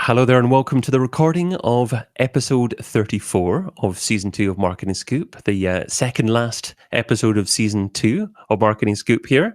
Hello there and welcome to the recording of episode 34 of season 2 of Marketing Scoop, the second last episode of season 2 of Marketing Scoop here.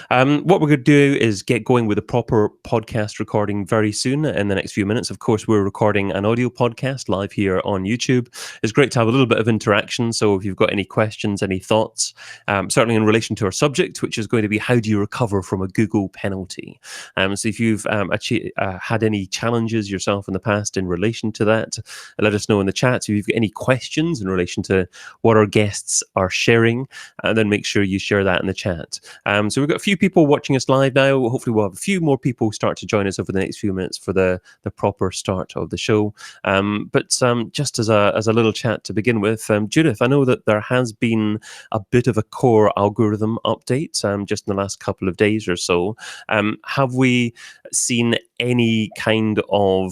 What we're going to do is get going with a proper podcast recording very soon in the next few minutes. Of course, we're recording an audio podcast live here on YouTube. It's great to have a little bit of interaction. So if you've got any questions, any thoughts, certainly in relation to our subject, which is going to be how do you recover from a Google penalty? So if you've actually had any challenges yourself in the past in relation to that, let us know in the chat. So if you've got any questions in relation to what our guests are sharing, then make sure you share that in the chat. So we've got a few people watching us live now. Hopefully we'll have a few more people start to join us over the next few minutes for the proper start of the show. But just as a little chat to begin with, Judith, I know that there has been a bit of a core algorithm update just in the last couple of days or so. Have we seen any kind of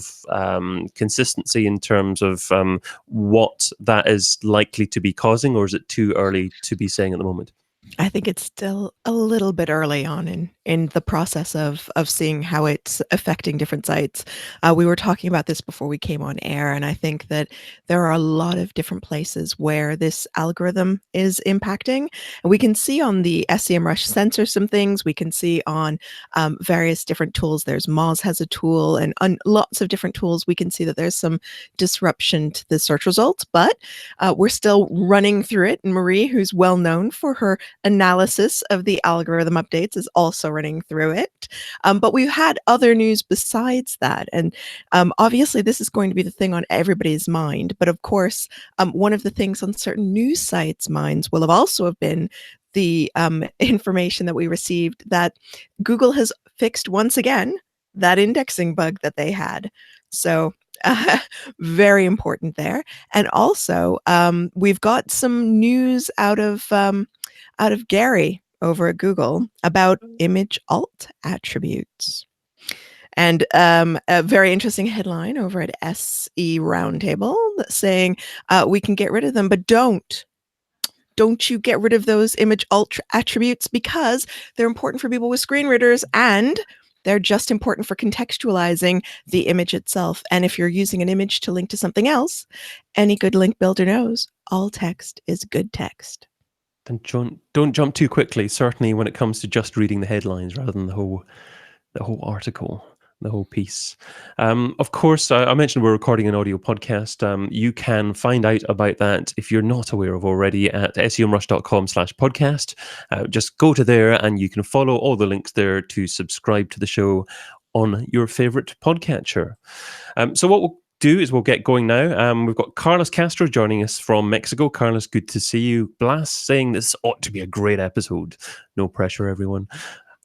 consistency in terms of what that is likely to be causing, or is it too early to be saying at the moment? I think it's still a little bit early on in the process of seeing how it's affecting different sites. We were talking about this before we came on air, and I think that there are a lot of different places where this algorithm is impacting. And we can see on the Semrush sensor some things. We can see on various different tools. There's Moz has a tool, and on lots of different tools, we can see that there's some disruption to the search results, but we're still running through it. And Marie, who's well known for her analysis of the algorithm updates, is also running through it. But we've had other news besides that. And obviously, this is going to be the thing on everybody's mind. But of course, one of the things on certain news sites' minds will have also been the information that we received that Google has fixed once again that indexing bug that they had. So very important there. And also, we've got some news out of Gary over at Google about image alt attributes. And a very interesting headline over at SE Roundtable saying we can get rid of them, but don't you get rid of those image alt attributes because they're important for people with screen readers and they're just important for contextualizing the image itself. And if you're using an image to link to something else, any good link builder knows all text is good text. Then don't jump too quickly, certainly when it comes to just reading the headlines rather than the whole article, the whole piece. Of course, I mentioned we're recording an audio podcast. You can find out about that if you're not aware of already at semrush.com/podcast. Just go to there and you can follow all the links there to subscribe to the show on your favorite podcatcher. So what we'll do is we'll get going now. We've got Carlos Castro joining us from Mexico. Carlos, good to see you. Blas saying this ought to be a great episode. No pressure, everyone.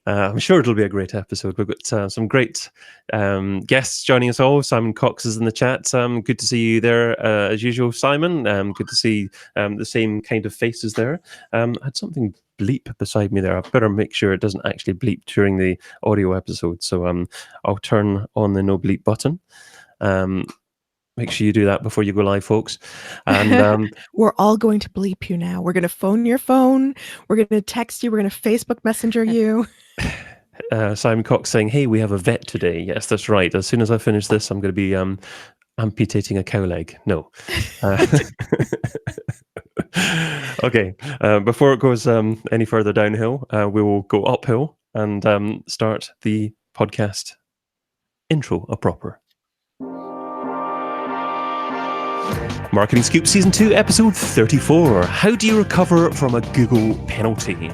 I'm sure it'll be a great episode. We've got some great guests joining us all. Simon Cox is in the chat. Good to see you there as usual, Simon. Good to see the same kind of faces there. I had something bleep beside me there. I better make sure it doesn't actually bleep during the audio episode. So I'll turn on the no bleep button. Make sure you do that before you go live, folks. And we're all going to bleep you now. We're going to phone your phone. We're going to text you. We're going to Facebook Messenger you. Simon Cox saying, hey, we have a vet today. Yes, that's right. As soon as I finish this, I'm going to be amputating a cow leg. No. Okay. Before it goes any further downhill, we will go uphill and start the podcast intro proper. Marketing Scoop Season 2, Episode 34. How do you recover from a Google penalty?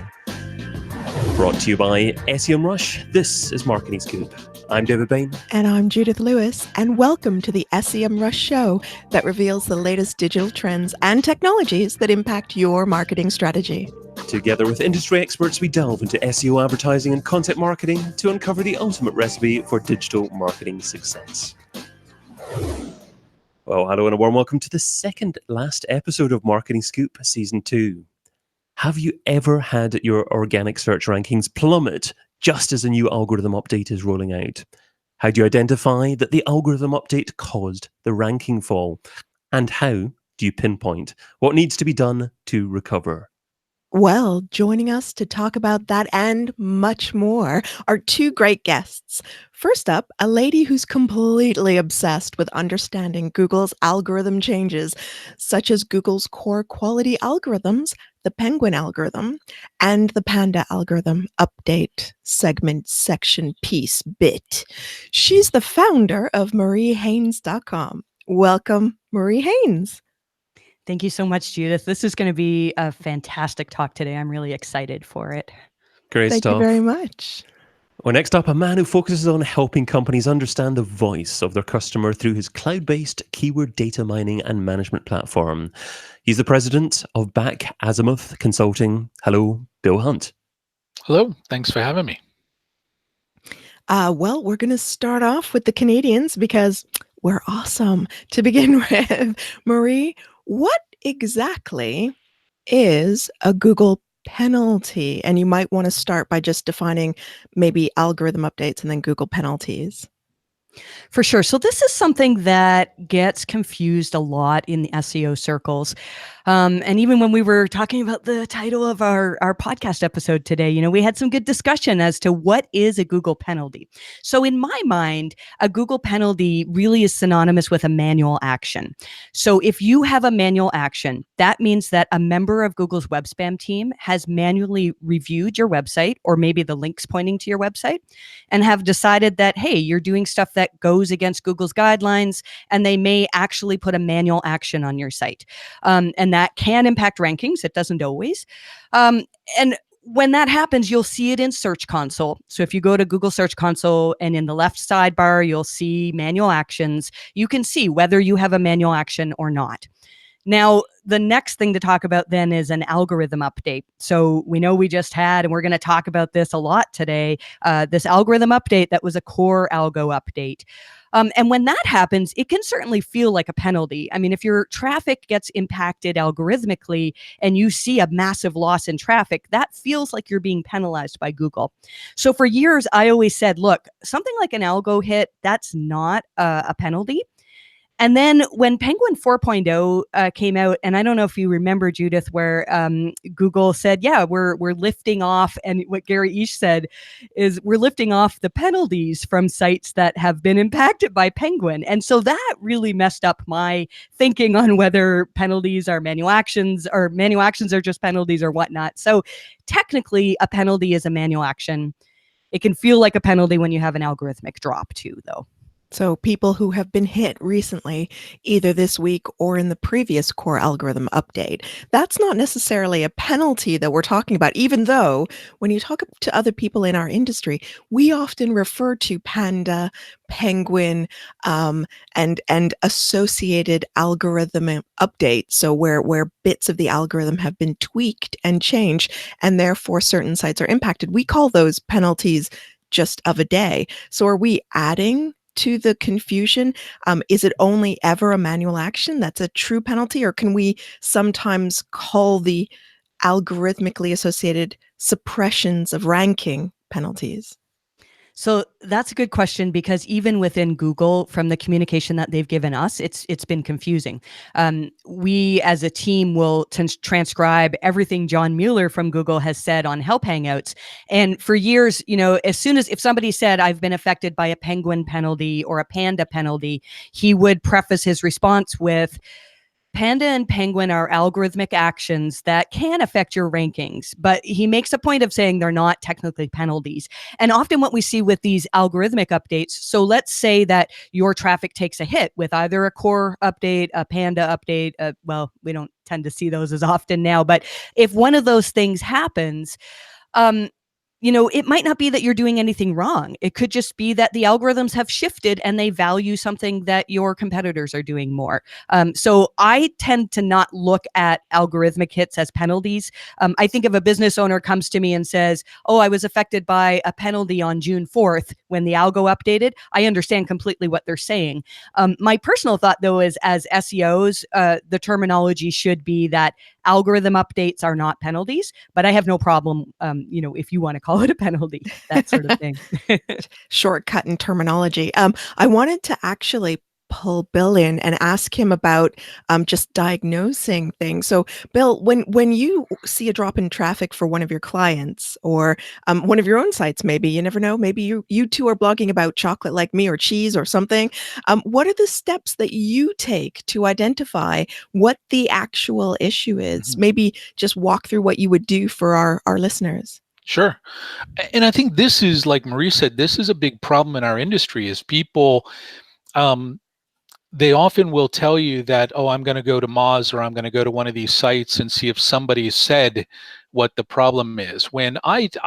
Brought to you by Semrush. This is Marketing Scoop. I'm David Bain. And I'm Judith Lewis. And welcome to the Semrush show that reveals the latest digital trends and technologies that impact your marketing strategy. Together with industry experts, we delve into SEO advertising and content marketing to uncover the ultimate recipe for digital marketing success. Well, hello and a warm welcome to the second last episode of Marketing Scoop Season 2. Have you ever had your organic search rankings plummet just as a new algorithm update is rolling out? How do you identify that the algorithm update caused the ranking fall? And how do you pinpoint what needs to be done to recover? Well, joining us to talk about that and much more are two great guests. First up, a lady who's completely obsessed with understanding Google's algorithm changes, such as Google's core quality algorithms, the Penguin algorithm, and the Panda algorithm update segment section piece bit. She's the founder of MarieHaynes.com. Welcome, Marie Haynes. Thank you so much, Judith. This is going to be a fantastic talk today. I'm really excited for it. Great Thank stuff. you very much. Well, next up, a man who focuses on helping companies understand the voice of their customer through his cloud-based keyword data mining and management platform. He's the president of Azimuth Consulting. Hello, Bill Hunt. Hello, thanks for having me. Well, we're going to start off with the Canadians because we're awesome. To begin with, Marie, what exactly is a Google penalty? And you might want to start by just defining maybe algorithm updates and then Google penalties. For sure. So this is something that gets confused a lot in the SEO circles. And even when we were talking about the title of our podcast episode today, we had some good discussion as to what is a Google penalty. So in my mind, a Google penalty really is synonymous with a manual action. So if you have a manual action, that means that a member of Google's web spam team has manually reviewed your website, or maybe the links pointing to your website, and have decided that, hey, you're doing stuff that goes against Google's guidelines, and they may actually put a manual action on your site. And that can impact rankings. It doesn't always. And when that happens, you'll see it in Search Console. So if you go to Google Search Console and in the left sidebar, you'll see manual actions. You can see whether you have a manual action or not. Now, the next thing to talk about then is an algorithm update. So we know we just had, and we're going to talk about this a lot today, this algorithm update that was a core algo update. And when that happens, it can certainly feel like a penalty. I mean, if your traffic gets impacted algorithmically and you see a massive loss in traffic, that feels like you're being penalized by Google. So for years, I always said, look, something like an algo hit, that's not a penalty. And then when Penguin 4.0 came out, and I don't know if you remember, Judith, where Google said, yeah, we're lifting off, and what Gary Ish said is we're lifting off the penalties from sites that have been impacted by Penguin. And so that really messed up my thinking on whether penalties are manual actions, or manual actions are just penalties or whatnot. So technically, a penalty is a manual action. It can feel like a penalty when you have an algorithmic drop too, though. So people who have been hit recently, either this week or in the previous core algorithm update, that's not necessarily a penalty that we're talking about, even though when you talk to other people in our industry, we often refer to Panda, Penguin, and associated algorithm updates. So where bits of the algorithm have been tweaked and changed, and therefore certain sites are impacted, we call those penalties just of a day. So are we adding to the confusion? Is it only ever a manual action that's a true penalty, or can we sometimes call the algorithmically associated suppressions of ranking penalties? So that's a good question, because even within Google, from the communication that they've given us, it's been confusing. We as a team will transcribe everything John Mueller from Google has said on Help Hangouts. And for years, as soon as if somebody said, I've been affected by a Penguin penalty or a Panda penalty, he would preface his response with, Panda and Penguin are algorithmic actions that can affect your rankings, but he makes a point of saying they're not technically penalties. And often what we see with these algorithmic updates, so let's say that your traffic takes a hit with either a core update, a Panda update, well, we don't tend to see those as often now, but if one of those things happens, it might not be that you're doing anything wrong. It could just be that the algorithms have shifted and they value something that your competitors are doing more. So I tend to not look at algorithmic hits as penalties. I think if a business owner comes to me and says, oh, I was affected by a penalty on June 4th when the algo updated, I understand completely what they're saying. My personal thought, though, is as SEOs, the terminology should be that algorithm updates are not penalties, but I have no problem, if you want to call it a penalty, that sort of thing. Shortcut in terminology. I wanted to actually pull Bill in and ask him about just diagnosing things. So, Bill, when you see a drop in traffic for one of your clients or one of your own sites, maybe you never know, maybe you two are blogging about chocolate like me or cheese or something. What are the steps that you take to identify what the actual issue is? Maybe just walk through what you would do for our listeners. Sure. And I think this is, like Marie said, this is a big problem in our industry is people, they often will tell you that, oh, I'm going to go to Moz or I'm going to go to one of these sites and see if somebody said what the problem is. When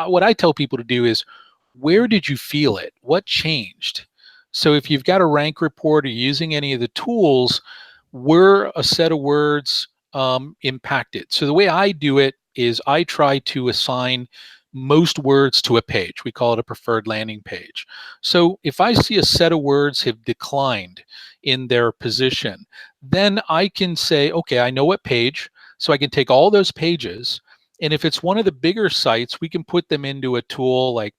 what I tell people to do is, where did you feel it? What changed? So if you've got a rank report or using any of the tools, were a set of words impacted? So the way I do it is I try to assign most words to a page. We call it a preferred landing page. So if I see a set of words have declined in their position, then I can say, okay, I know what page. So I can take all those pages. And if it's one of the bigger sites, we can put them into a tool like,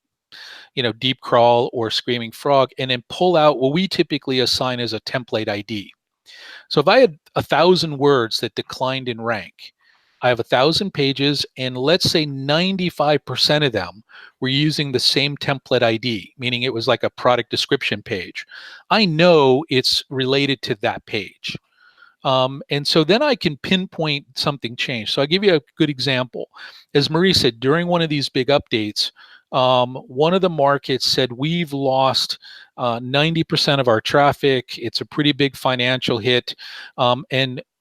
Deep Crawl or Screaming Frog, and then pull out what we typically assign as a template ID. So if I had 1,000 words that declined in rank, I have 1,000 pages, and let's say 95% of them were using the same template ID, meaning it was like a product description page. I know it's related to that page. And so then I can pinpoint something changed. So I'll give you a good example. As Marie said, during one of these big updates, one of the markets said we've lost 90% of our traffic. It's a pretty big financial hit.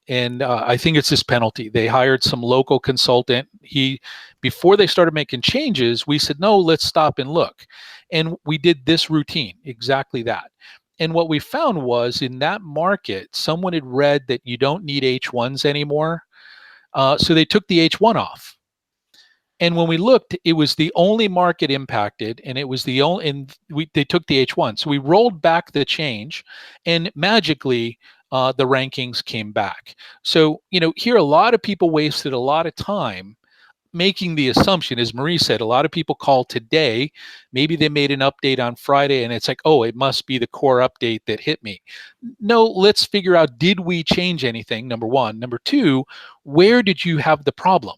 And I think it's this penalty. They hired some local consultant. Before they started making changes, we said, no, let's stop and look. And we did this routine, exactly that. And what we found was in that market, someone had read that you don't need H1s anymore. So they took the H1 off. And when we looked, it was the only market impacted, and it was the only, and they took the H1. So we rolled back the change, and magically, the rankings came back. So, here a lot of people wasted a lot of time making the assumption, as Marie said, a lot of people call today, maybe they made an update on Friday and it's like, oh, it must be the core update that hit me. No, let's figure out, did we change anything? Number one. Number two, where did you have the problem?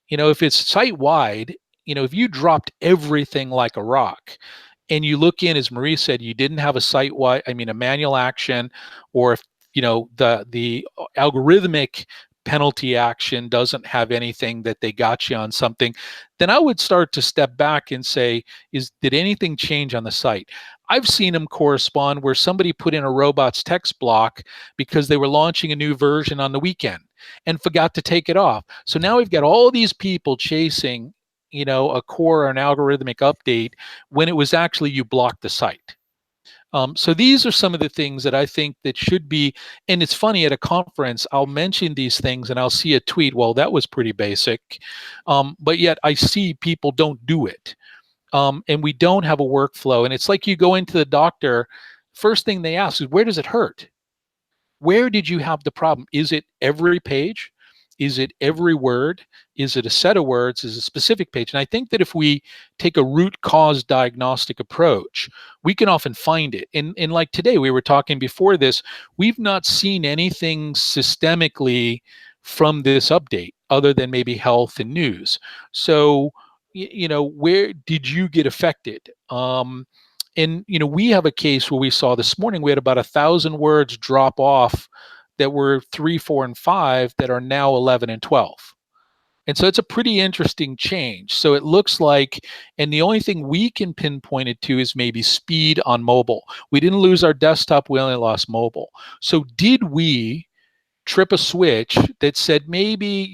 If it's site-wide, if you dropped everything like a rock and you look in, as Marie said, you didn't have a manual action, or if, the algorithmic penalty action doesn't have anything that they got you on something, then I would start to step back and say, did anything change on the site? I've seen them correspond where somebody put in a robots text block because they were launching a new version on the weekend and forgot to take it off. So now we've got all these people chasing, a core or an algorithmic update when it was actually you blocked the site. So these are some of the things that I think that should be, and it's funny, at a conference, I'll mention these things and I'll see a tweet, well, that was pretty basic, but yet I see people don't do it. And we don't have a workflow. And it's like you go into the doctor, first thing they ask is, where does it hurt? Where did you have the problem? Is it every page? Is it every word? Is it a set of words? Is it a specific page? And I think that if we take a root cause diagnostic approach, we can often find it. And like today, we were talking before this, we've not seen anything systemically from this update other than maybe health and news. So, where did you get affected? And we have a case where we saw this morning, we had about 1,000 words drop off that were 3, 4, and 5 that are now 11 and 12. And so it's a pretty interesting change. So it looks like, and the only thing we can pinpoint it to is maybe speed on mobile. We didn't lose our desktop, we only lost mobile. So did we trip a switch that said maybe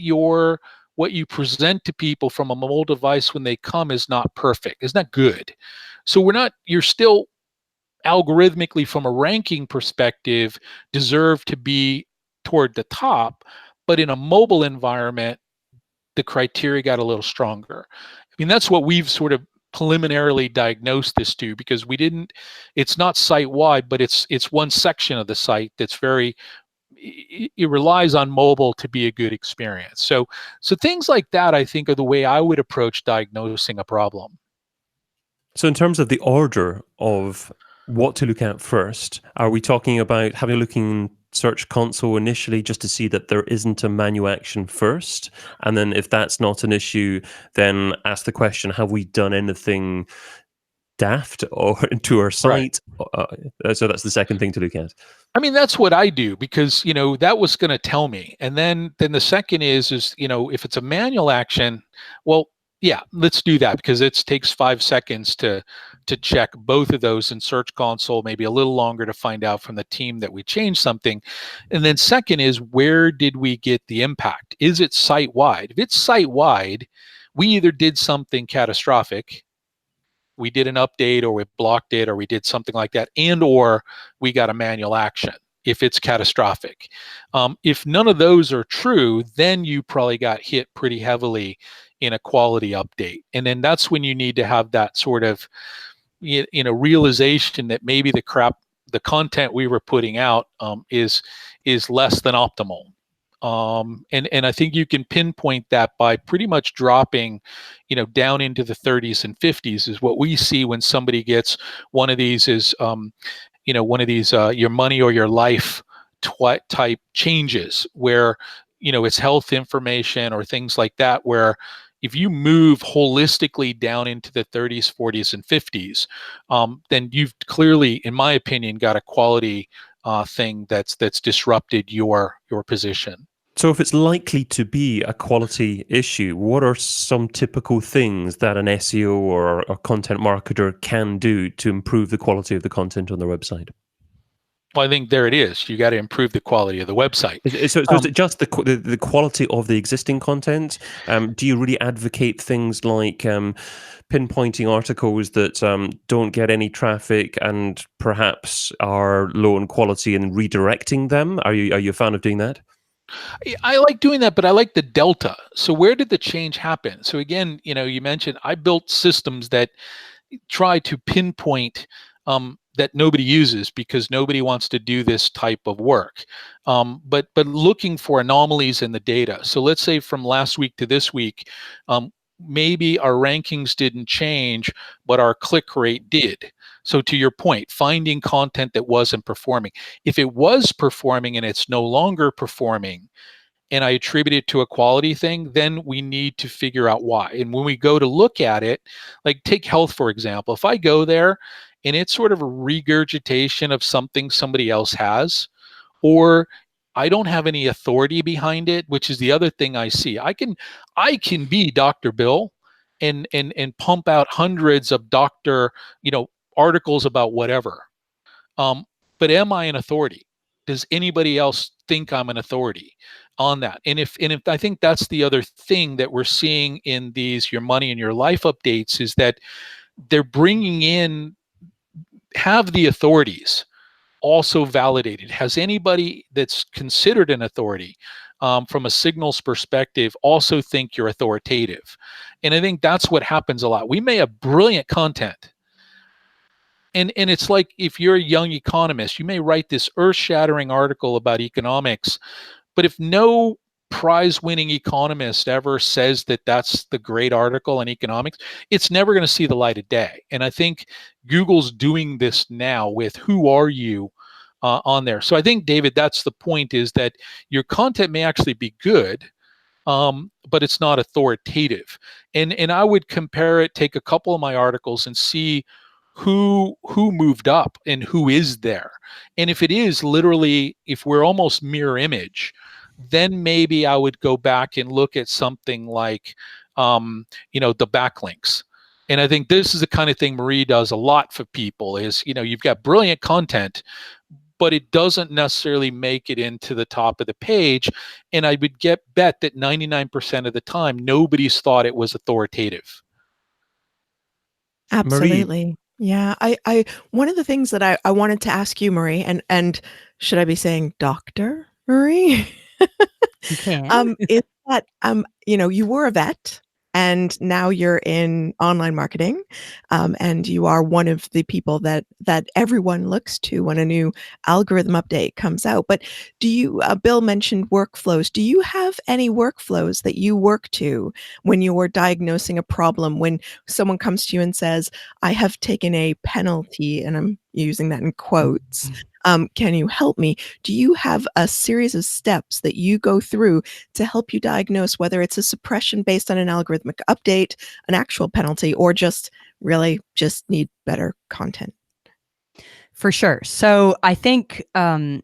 what you present to people from a mobile device when they come is not perfect, is not good. So you're still algorithmically, from a ranking perspective, deserve to be toward the top, but in a mobile environment, the criteria got a little stronger. That's what we've sort of preliminarily diagnosed this to, because it's not site-wide, but it's one section of the site that's it relies on mobile to be a good experience. So things like that, I think, are the way I would approach diagnosing a problem. So in terms of the order of what to look at first. Are we talking about having a look in Search Console initially just to see that there isn't a manual action first? And then if that's not an issue, then ask the question, have we done anything daft or to our site? Right. So that's the second thing to look at. I mean, that's what I do, because, that was going to tell me. And then the second is, if it's a manual action, well, yeah, let's do that, because it takes 5 seconds to check both of those in Search Console, maybe a little longer to find out from the team that we changed something. And then second is, where did we get the impact? Is it site-wide? If it's site-wide, we either did something catastrophic, we did an update, or we blocked it, or we did something like that, and or we got a manual action if it's catastrophic. If none of those are true, then you probably got hit pretty heavily in a quality update. And then that's when you need to have that sort of realization that maybe the content we were putting out is less than optimal. And I think you can pinpoint that by pretty much dropping, down into the 30s and 50s is what we see when somebody gets one of these one of these your money or your life type changes, where, it's health information or things like that, where if you move holistically down into the 30s, 40s, and 50s, then you've clearly, in my opinion, got a quality thing that's disrupted your position. So if it's likely to be a quality issue, what are some typical things that an SEO or a content marketer can do to improve the quality of the content on their website? Well, I think there it is. You got to improve the quality of the website. So is it just the quality of the existing content? Do you really advocate things like pinpointing articles that don't get any traffic and perhaps are low in quality and redirecting them? Are you a fan of doing that? I like doing that, but I like the delta. So where did the change happen? So again, you mentioned I built systems that try to pinpoint that nobody uses because nobody wants to do this type of work. But looking for anomalies in the data. So let's say from last week to this week, maybe our rankings didn't change, but our click rate did. So to your point, finding content that wasn't performing. If it was performing and it's no longer performing, and I attribute it to a quality thing, then we need to figure out why. And when we go to look at it, like take health, for example, if I go there and it's sort of a regurgitation of something somebody else has, or I don't have any authority behind it, which is the other thing I see. I can be Dr. Bill and pump out hundreds of articles about whatever. But am I an authority? Does anybody else think I'm an authority on that? And if I think that's the other thing that we're seeing in these your money and your life updates, is that they're bringing in, have the authorities also validated? Has anybody that's considered an authority from a signals perspective also think you're authoritative? And I think that's what happens a lot. We may have brilliant content. And it's like, if you're a young economist, you may write this earth-shattering article about economics, but if no prize-winning economist ever says that that's the great article in economics, it's never going to see the light of day. And I think Google's doing this now with Who Are You on there. So I think, David, that's the point, is that your content may actually be good, but it's not authoritative. And I would compare it, take a couple of my articles and see who moved up and who is there. And if it is literally, if we're almost mirror image, then maybe I would go back and look at something like, the backlinks. And I think this is the kind of thing Marie does a lot for people, is, you've got brilliant content, but it doesn't necessarily make it into the top of the page. And I would bet that 99% of the time, nobody's thought it was authoritative. Absolutely. Marie. Yeah. I one of the things that I wanted to ask you, Marie, and should I be saying Dr. Marie? You can. Is that, you were a vet. and now you're in online marketing, and you are one of the people that everyone looks to when a new algorithm update comes out. But do you, Bill mentioned workflows. Do you have any workflows that you work to when you're diagnosing a problem? When someone comes to you and says, I have taken a penalty, and I'm using that in quotes, can you help me? Do you have a series of steps that you go through to help you diagnose whether it's a suppression based on an algorithmic update, an actual penalty, or just really just need better content? For sure. So I think in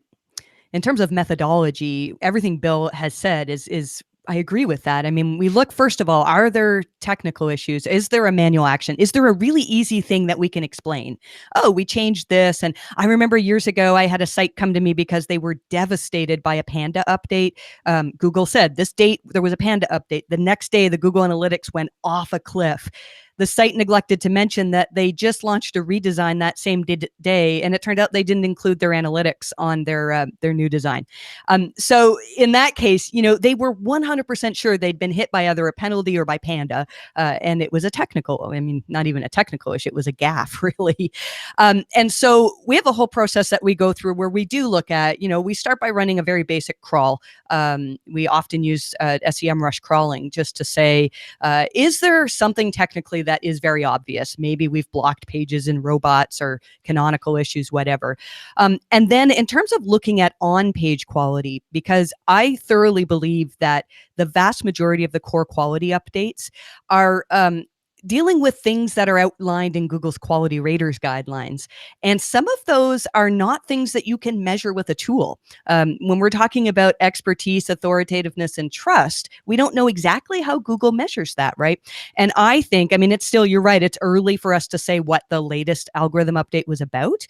terms of methodology, everything Bill has said is I agree with that. I mean, we look, first of all, are there technical issues? Is there a manual action? Is there a really easy thing that we can explain? Oh, we changed this. And I remember years ago, I had a site come to me because they were devastated by a Panda update. Google said this date, there was a Panda update. The next day, the Google Analytics went off a cliff. The site neglected to mention that they just launched a redesign that same day, and it turned out they didn't include their analytics on their new design. So in that case, they were 100% sure they'd been hit by either a penalty or by Panda, and it was a technical. I mean, not even a technical issue; it was a gaffe, really. And so we have a whole process that we go through where we do look at. We start by running a very basic crawl. We often use Semrush crawling just to say, is there something technically that is very obvious? Maybe we've blocked pages in robots or canonical issues, whatever. And then in terms of looking at on-page quality, because I thoroughly believe that the vast majority of the core quality updates are dealing with things that are outlined in Google's quality raters guidelines. And some of those are not things that you can measure with a tool. When we're talking about expertise, authoritativeness, and trust, we don't know exactly how Google measures that, right? And I think, it's still, you're right, it's early for us to say what the latest algorithm update was about.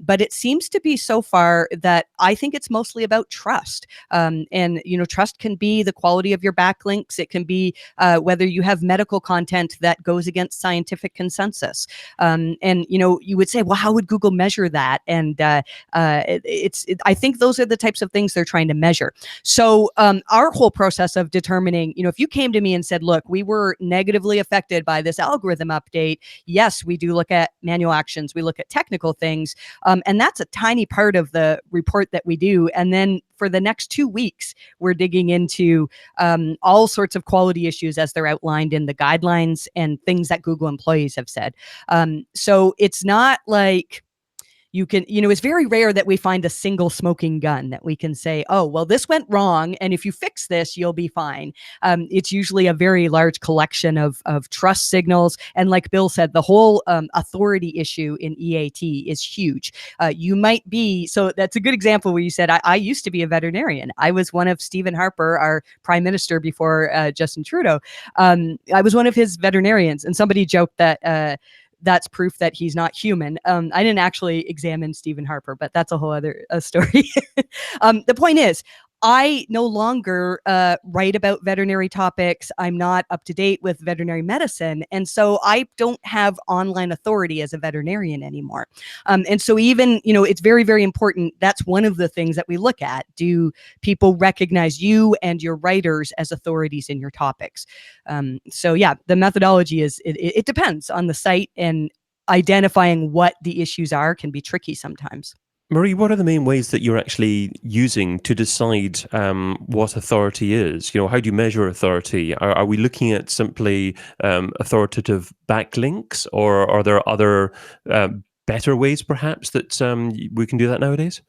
But it seems to be so far that I think it's mostly about trust. And trust can be the quality of your backlinks. It can be whether you have medical content that goes against scientific consensus. And you would say, well, how would Google measure that? And I think those are the types of things they're trying to measure. So our whole process of determining, if you came to me and said, look, we were negatively affected by this algorithm update, yes, we do look at manual actions, we look at technical things, and that's a tiny part of the report that we do. And then for the next 2 weeks, we're digging into all sorts of quality issues as they're outlined in the guidelines and things that Google employees have said. So it's not like you can, it's very rare that we find a single smoking gun that we can say, oh, well, this went wrong, and if you fix this, you'll be fine. It's usually a very large collection of trust signals. And like Bill said, the whole authority issue in EAT is huge. You might be, so that's a good example where you said, I used to be a veterinarian. I was one of Stephen Harper, our prime minister before Justin Trudeau. I was one of his veterinarians, and somebody joked that that's proof that he's not human. I didn't actually examine Stephen Harper, but that's a whole other story. The point is, I no longer write about veterinary topics. I'm not up to date with veterinary medicine. And so I don't have online authority as a veterinarian anymore. And so even, it's very, very important. That's one of the things that we look at. Do people recognize you and your writers as authorities in your topics? So yeah, the methodology is, it depends on the site, and identifying what the issues are can be tricky sometimes. Marie, what are the main ways that you're actually using to decide what authority is? How do you measure authority? Are we looking at simply authoritative backlinks, or are there other better ways perhaps that we can do that nowadays?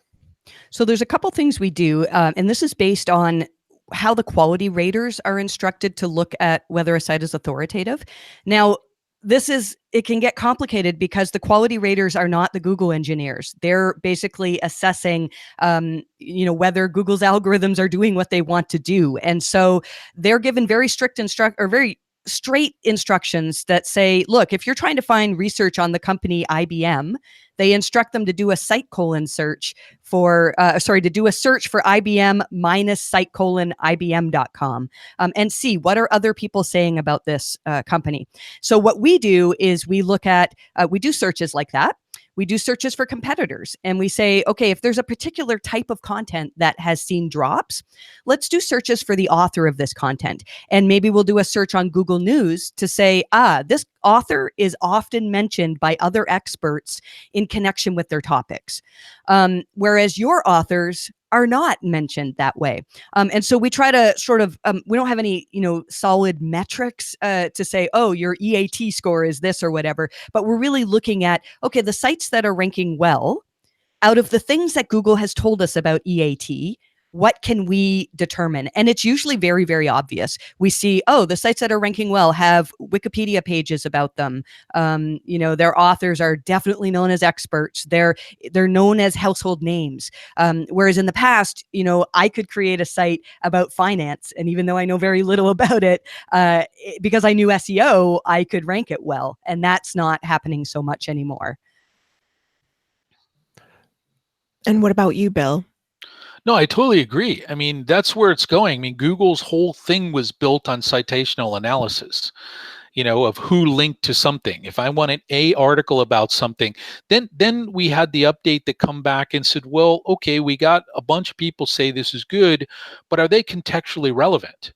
So there's a couple things we do, and this is based on how the quality raters are instructed to look at whether a site is authoritative. Now, it can get complicated because the quality raters are not the Google engineers. They're basically assessing, whether Google's algorithms are doing what they want to do. And so they're given very very straight instructions that say, look, if you're trying to find research on the company IBM, they instruct them to do a search for IBM minus /IBM.com and see what are other people saying about this company. So what we do is we look at, we do searches like that. We do searches for competitors, and we say, okay, if there's a particular type of content that has seen drops, let's do searches for the author of this content. And maybe we'll do a search on Google News to say, this author is often mentioned by other experts in connection with their topics. Whereas your authors are not mentioned that way. And so we try to sort of, we don't have any, solid metrics to say, oh, your EAT score is this or whatever, but we're really looking at, okay, the sites that are ranking well, out of the things that Google has told us about EAT, what can we determine? And it's usually very, very obvious. We see, the sites that are ranking well have Wikipedia pages about them. Their authors are definitely known as experts. They're known as household names. Whereas in the past, I could create a site about finance, and even though I know very little about it, because I knew SEO, I could rank it well. And that's not happening so much anymore. And what about you, Bill? No, I totally agree. I mean, that's where it's going. I mean, Google's whole thing was built on citational analysis, of who linked to something. If I wanted a article about something, then we had the update that come back and said, well, okay, we got a bunch of people say this is good, but are they contextually relevant?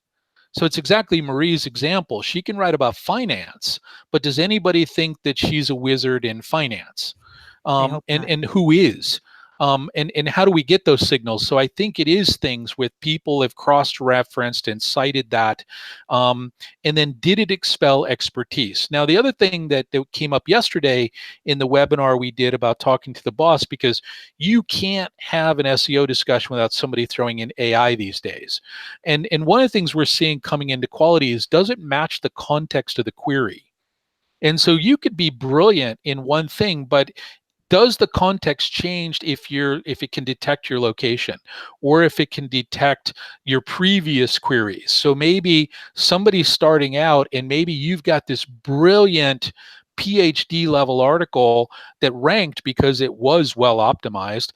So it's exactly Marie's example. She can write about finance, but does anybody think that she's a wizard in finance? And who is? And how do we get those signals? So I think it is things with people have cross-referenced and cited that, and then did it expel expertise? Now, the other thing that came up yesterday in the webinar we did about talking to the boss, because you can't have an SEO discussion without somebody throwing in AI these days. And one of the things we're seeing coming into quality is, does it match the context of the query? And so you could be brilliant in one thing, but does the context change if it can detect your location, or if it can detect your previous queries? So maybe somebody's starting out and maybe you've got this brilliant PhD level article that ranked because it was well optimized,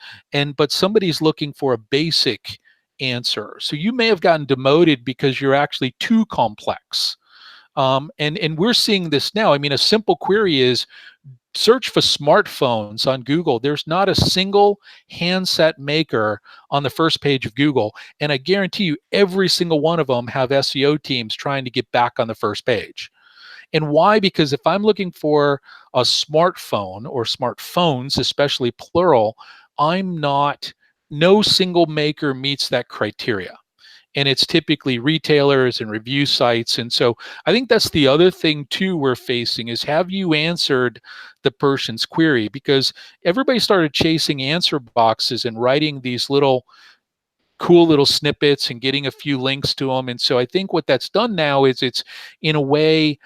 but somebody's looking for a basic answer. So you may have gotten demoted because you're actually too complex. And we're seeing this now. I mean, a simple query is, search for smartphones on Google. There's not a single handset maker on the first page of Google. And I guarantee you, every single one of them have SEO teams trying to get back on the first page. And why? Because if I'm looking for a smartphone or smartphones, especially plural, no single maker meets that criteria. And it's typically retailers and review sites. And so I think that's the other thing too we're facing is, have you answered the person's query? Because everybody started chasing answer boxes and writing these cool little snippets and getting a few links to them. And so I think what that's done now is it's in a way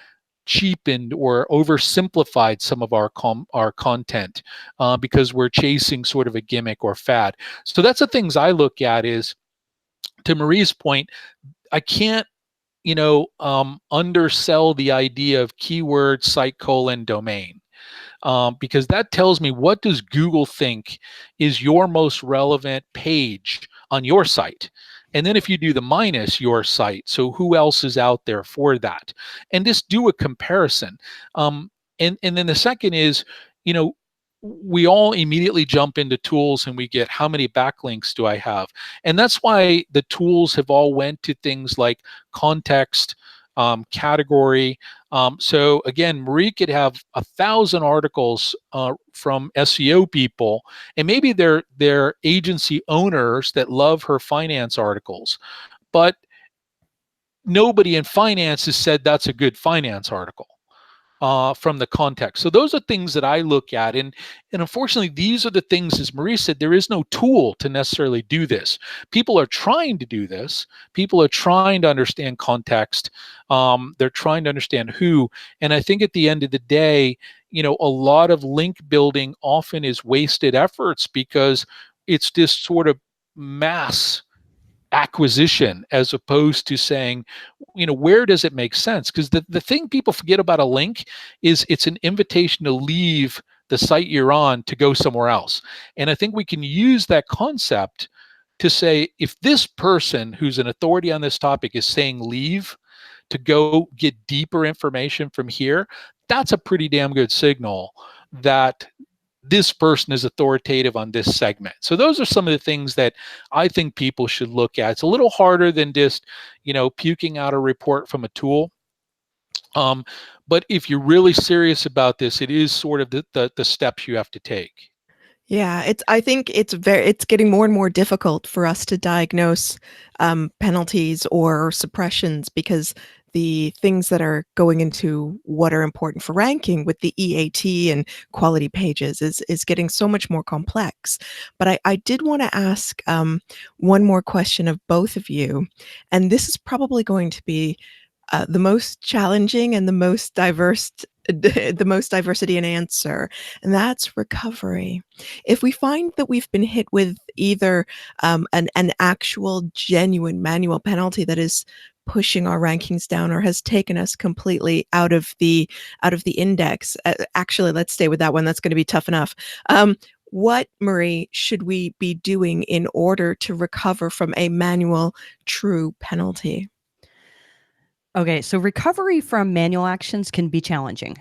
cheapened or oversimplified some of our content because we're chasing sort of a gimmick or fad. So that's the things I look at is, to Marie's point, I can't, undersell the idea of keyword, site colon, domain, because that tells me, what does Google think is your most relevant page on your site? And then if you do the minus your site, so who else is out there for that? And just do a comparison. And then the second is, we all immediately jump into tools and we get, how many backlinks do I have? And that's why the tools have all went to things like context, category. So again, Marie could have 1,000 articles from SEO people, and maybe they're agency owners that love her finance articles, but nobody in finance has said that's a good finance article. From the context. So those are things that I look at. And unfortunately, these are the things, as Marie said, there is no tool to necessarily do this. People are trying to do this. People are trying to understand context. They're trying to understand who. And I think at the end of the day, a lot of link building often is wasted efforts because it's this sort of mass acquisition as opposed to saying, where does it make sense? Because the thing people forget about a link is it's an invitation to leave the site you're on to go somewhere else. And I think we can use that concept to say, if this person who's an authority on this topic is saying leave to go get deeper information from here, that's a pretty damn good signal that this person is authoritative on this segment. So those are some of the things that I think people should look at. It's a little harder than just, puking out a report from a tool. But if you're really serious about this, it is sort of the steps you have to take. Yeah, I think it's getting more and more difficult for us to diagnose penalties or suppressions, because the things that are going into what are important for ranking with the EAT and quality pages is getting so much more complex. But I did want to ask one more question of both of you, and this is probably going to be the most challenging and the most the most diversity in answer, and that's recovery. If we find that we've been hit with either an actual genuine manual penalty that is pushing our rankings down or has taken us completely out of the index, actually, let's stay with that one. That's going to be tough enough. What, Marie, should we be doing in order to recover from a manual true penalty? Okay, so recovery from manual actions can be challenging.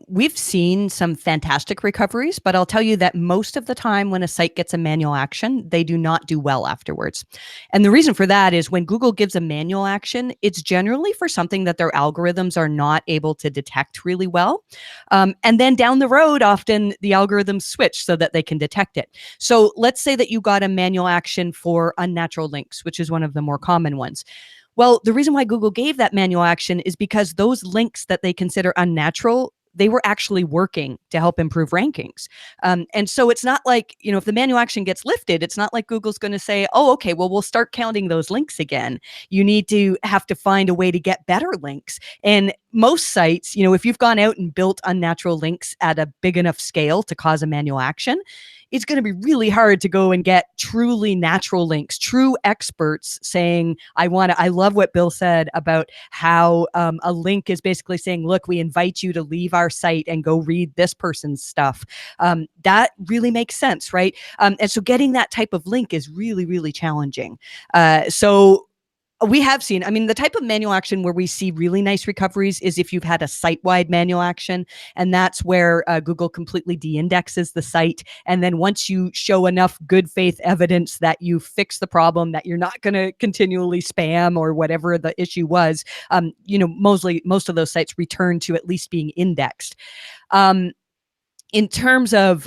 We've seen some fantastic recoveries, but I'll tell you that most of the time when a site gets a manual action, they do not do well afterwards. And the reason for that is when Google gives a manual action, it's generally for something that their algorithms are not able to detect really well. And then down the road, often the algorithms switch so that they can detect it. So let's say that you got a manual action for unnatural links, which is one of the more common ones. Well, the reason why Google gave that manual action is because those links that they consider unnatural, they were actually working to help improve rankings. And so it's not like, if the manual action gets lifted, it's not like Google's going to say, oh, okay, well, we'll start counting those links again. You need to have to find a way to get better links. And most sites, if you've gone out and built unnatural links at a big enough scale to cause a manual action, it's going to be really hard to go and get truly natural links, true experts saying, I love what Bill said about how a link is basically saying, look, we invite you to leave our site and go read this person's stuff. That really makes sense, right? And so getting that type of link is really, really challenging. So we have seen, the type of manual action where we see really nice recoveries is if you've had a site-wide manual action, and that's where Google completely de-indexes the site. And then once you show enough good faith evidence that you fix the problem, that you're not going to continually spam or whatever the issue was, most of those sites return to at least being indexed. In terms of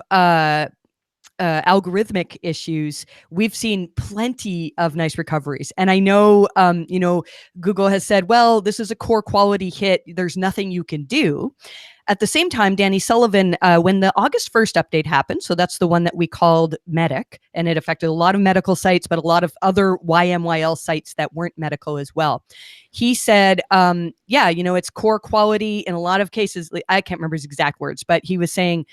algorithmic issues, we've seen plenty of nice recoveries. And I know, Google has said, well, this is a core quality hit. There's nothing you can do. At the same time, Danny Sullivan, when the August 1st update happened, so that's the one that we called Medic, and it affected a lot of medical sites, but a lot of other YMYL sites that weren't medical as well. He said, it's core quality in a lot of cases. I can't remember his exact words, but he was saying,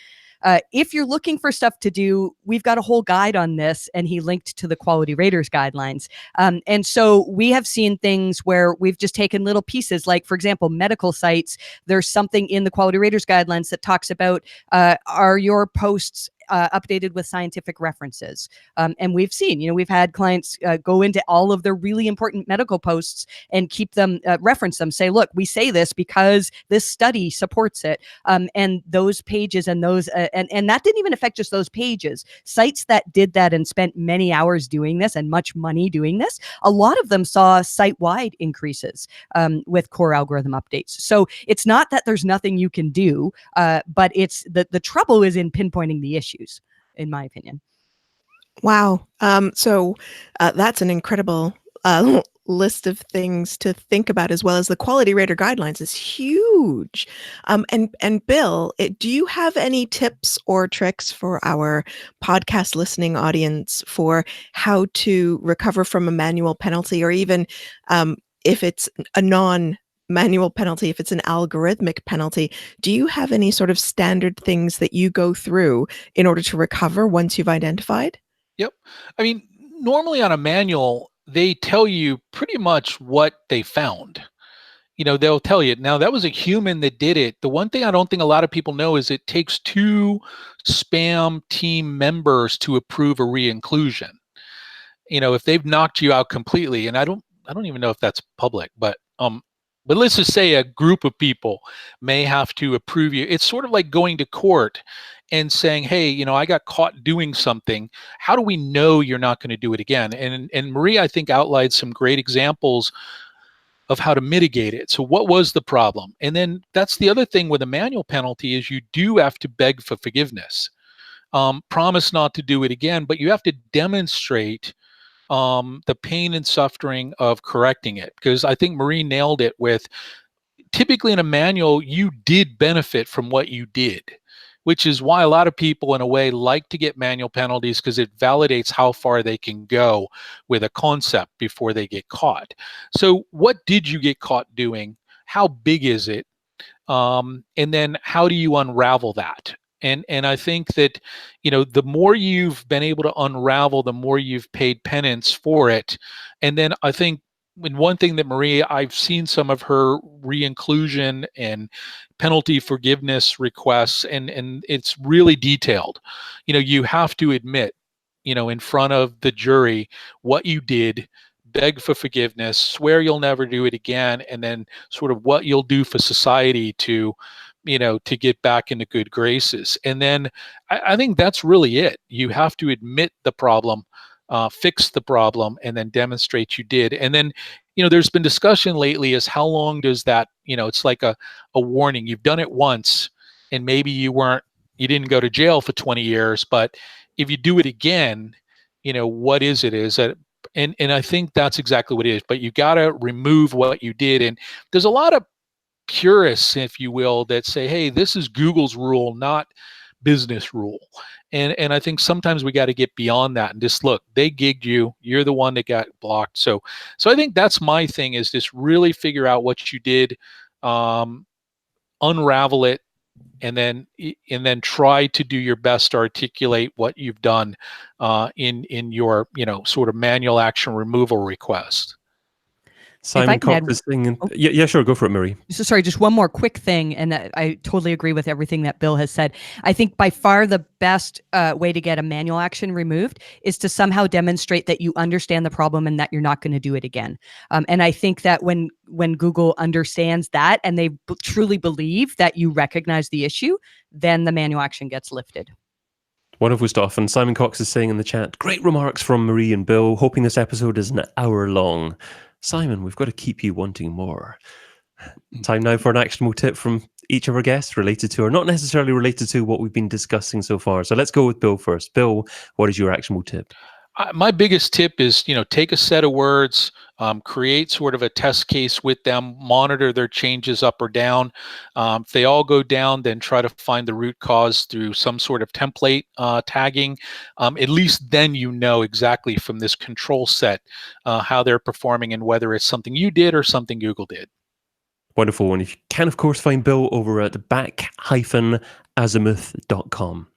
if you're looking for stuff to do, we've got a whole guide on this, and he linked to the quality raters guidelines. And so we have seen things where we've just taken little pieces, like, for example, medical sites. There's something in the quality raters guidelines that talks about, are your posts updated with scientific references? And we've seen, we've had clients go into all of their really important medical posts and keep them, reference them, say, look, we say this because this study supports it. And those pages and those, and that didn't even affect just those pages. Sites that did that and spent many hours doing this and much money doing this, a lot of them saw site-wide increases with core algorithm updates. So it's not that there's nothing you can do, but it's the trouble is in pinpointing the issues, in my opinion. Wow. So that's an incredible list of things to think about, as well as the quality rater guidelines is huge. And Bill, do you have any tips or tricks for our podcast listening audience for how to recover from a manual penalty, or even if it's a non-manual penalty, if it's an algorithmic penalty? Do you have any sort of standard things that you go through in order to recover once you've identified? Yep. Normally on a manual, they tell you pretty much what they found. They'll tell you, now that was a human that did it. The one thing I don't think a lot of people know is it takes 2 spam team members to approve a re-inclusion. If they've knocked you out completely, and I don't even know if that's public, but but let's just say a group of people may have to approve you. It's sort of like going to court and saying, hey, I got caught doing something. How do we know you're not going to do it again? And Marie, I think, outlined some great examples of how to mitigate it. So what was the problem? And then that's the other thing with a manual penalty is you do have to beg for forgiveness. Promise not to do it again, but you have to demonstrate the pain and suffering of correcting it. Because I think Marie nailed it with, typically in a manual, you did benefit from what you did, which is why a lot of people in a way like to get manual penalties, because it validates how far they can go with a concept before they get caught. So what did you get caught doing? How big is it? And then how do you unravel that? And I think that, the more you've been able to unravel, the more you've paid penance for it. And then I think, and one thing that Marie, I've seen some of her re-inclusion and penalty forgiveness requests, and it's really detailed. You have to admit, in front of the jury what you did, beg for forgiveness, swear you'll never do it again, and then sort of what you'll do for society to get back into good graces. And then I think that's really it. You have to admit the problem, fix the problem, and then demonstrate you did. And then, there's been discussion lately as how long does that, it's like a warning. You've done it once and maybe you didn't go to jail for 20 years, but if you do it again, what is it? Is that, and I think that's exactly what it is, but you got to remove what you did. And there's a lot of purists, if you will, that say, hey, this is Google's rule, not business rule. And I think sometimes we got to get beyond that and just look, they gigged you, you're the one that got blocked. So I think that's my thing, is just really figure out what you did, unravel it, and then try to do your best to articulate what you've done in your sort of manual action removal request. Simon Cox is saying, yeah, sure, go for it, Marie. So sorry, just one more quick thing, and I totally agree with everything that Bill has said. I think by far the best way to get a manual action removed is to somehow demonstrate that you understand the problem and that you're not going to do it again. And I think that when Google understands that and they truly believe that you recognize the issue, then the manual action gets lifted. Wonderful stuff. And Simon Cox is saying in the chat, great remarks from Marie and Bill. Hoping this episode is an hour long. Simon, we've got to keep you wanting more. Time now for an actionable tip from each of our guests related to, or not necessarily related to, what we've been discussing so far. So let's go with Bill first. Bill, what is your actionable tip? My biggest tip is, take a set of words, create sort of a test case with them, monitor their changes up or down. If they all go down, then try to find the root cause through some sort of template tagging. At least then exactly from this control set how they're performing and whether it's something you did or something Google did. Wonderful. And you can, of course, find Bill over at back-azimuth.com.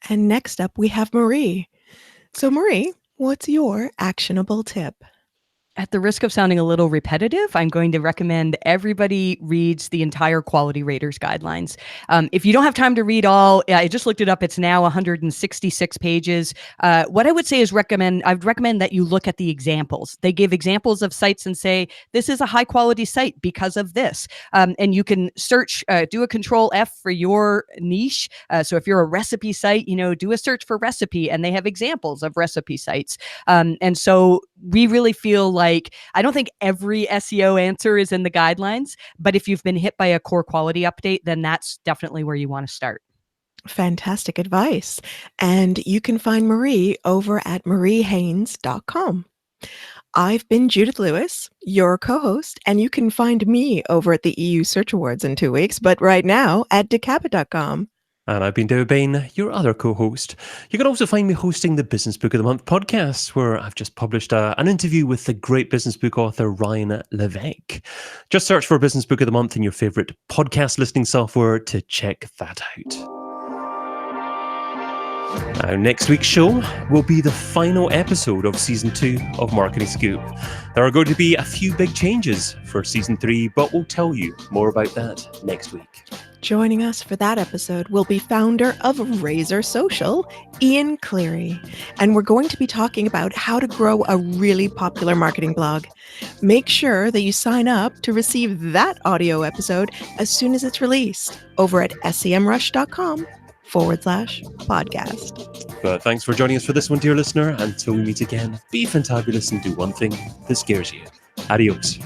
And next up, we have Marie. So Marie, what's your actionable tip? At the risk of sounding a little repetitive, I'm going to recommend everybody reads the entire Quality Raters Guidelines. If you don't have time to read all, I just looked it up. It's now 166 pages. What I would say is I'd recommend that you look at the examples. They give examples of sites and say, this is a high quality site because of this. And you can search, do a Control F for your niche. So if you're a recipe site, do a search for recipe, and they have examples of recipe sites. And so we really feel like, I don't think every SEO answer is in the guidelines, but if you've been hit by a core quality update, then that's definitely where you want to start. Fantastic advice. And you can find Marie over at mariehaynes.com. I've been Judith Lewis, your co-host, and you can find me over at the EU Search Awards in 2 weeks, but right now at decapit.com. And I've been David Bain, your other co-host. You can also find me hosting the Business Book of the Month podcast, where I've just published an interview with the great business book author Ryan Levesque. Just search for Business Book of the Month in your favorite podcast listening software to check that out. Now, next week's show will be the final episode of Season 2 of Marketing Scoop. There are going to be a few big changes for Season 3, but we'll tell you more about that next week. Joining us for that episode will be founder of Razor Social, Ian Cleary, and we're going to be talking about how to grow a really popular marketing blog. Make sure that you sign up to receive that audio episode as soon as it's released over at semrush.com/podcast. But thanks for joining us for this one, dear listener. Until we meet again, be fantabulous and do one thing that scares you. Adios.